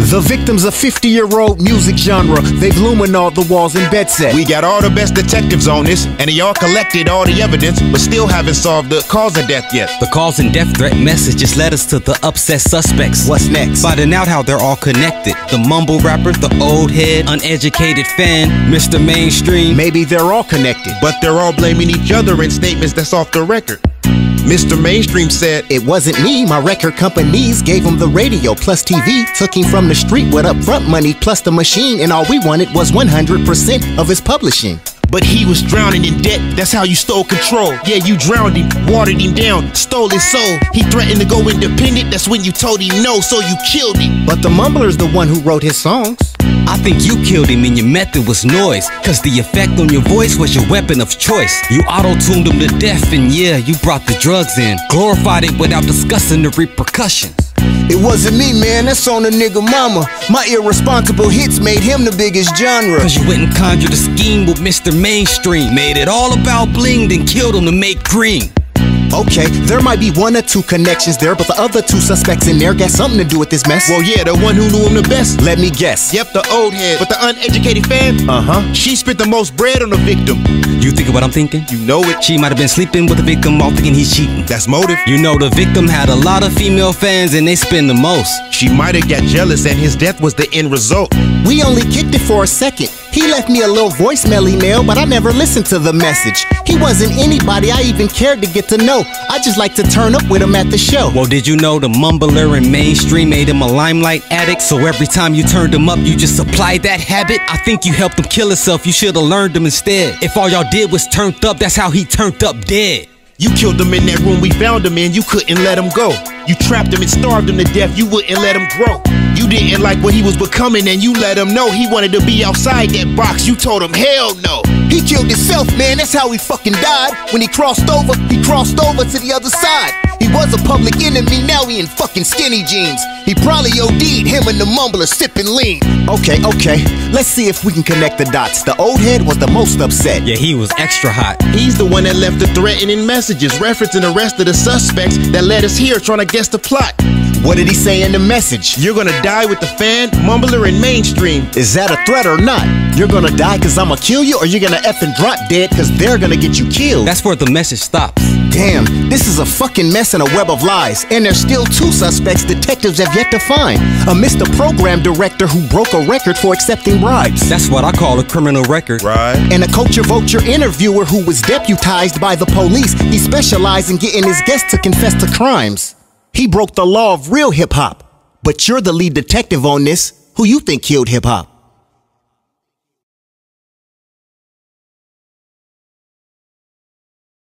The victim's a 50-year-old music genre. They've lumined the walls in Bedset. We got all the best detectives on this, and they all collected all the evidence, but still haven't solved the cause of death yet. The cause and death threat messages led us to the upset suspects. What's next? Finding out how they're all connected. The mumble rapper, the old head, uneducated fan, Mr. Mainstream. Maybe they're all connected, But they're all blaming each other in statements that's off the record. Mr. Mainstream said, it wasn't me, my record companies gave him the radio plus TV, took him from the street with upfront money plus the machine, and all we wanted was 100% of his publishing. but he was drowning in debt, that's how you stole control. Yeah, you drowned him, watered him down, stole his soul. He threatened to go independent, that's when you told him no, so you killed him. But the mumbler's the one who wrote his songs. I think you killed him and your method was noise, cause the effect on your voice was your weapon of choice. You auto-tuned him to death and yeah, you brought the drugs in, glorified it without discussing the repercussions. It wasn't me, man, that's on the nigga mama. My irresponsible hits made him the biggest genre. Cause you went and conjured a scheme with Mr. Mainstream, made it all about bling, then killed him to make green. Okay, there might be one or two connections there, but the other two suspects in there got something to do with this mess. Well, yeah, the one who knew him the best. Let me guess. Yep, the old head. But the uneducated fan? She spent the most bread on the victim. You thinking what I'm thinking? You know it. She might have been sleeping with the victim while thinking he's cheating. That's motive. You know the victim had a lot of female fans and they spend the most. She might have got jealous and his death was the end result. We only kicked it for a second. He left me a little voicemail email, but I never listened to the message. He wasn't anybody I even cared to get to know. I just like to turn up with him at the show. Well, did you know the mumbler in Mainstream made him a limelight addict? So every time you turned him up, you just applied that habit? I think you helped him kill himself, you should've learned him instead. If all y'all did was turned up, that's how he turned up dead. You killed him in that room we found him in, you couldn't let him go. You trapped him and starved him to death, you wouldn't let him grow. You didn't like what he was becoming and you let him know he wanted to be outside that box, you told him hell no. He killed himself, man, that's how he fucking died. When he crossed over to the other side. He was a public enemy, now he in fucking skinny jeans. He probably OD'd, him and the mumbler sipping lean. Okay, let's see if we can connect the dots. The old head was the most upset. Yeah, he was extra hot. He's the one that left the threatening messages, referencing the rest of the suspects that led us here trying to guess the plot. What did he say in the message? You're gonna die with the fan, mumbler, and Mainstream. Is that a threat or not? You're gonna die cause I'ma kill you, or you're gonna effing drop dead cause they're gonna get you killed? That's where the message stops. Damn, this is a fucking mess and a web of lies. And there's still two suspects detectives have yet to find. A Mr. Program Director who broke a record for accepting bribes. That's what I call a criminal record. Right. And a Culture Vulture interviewer who was deputized by the police. He specialized in getting his guests to confess to crimes. He broke the law of real hip-hop. But you're the lead detective on this. Who you think killed hip-hop?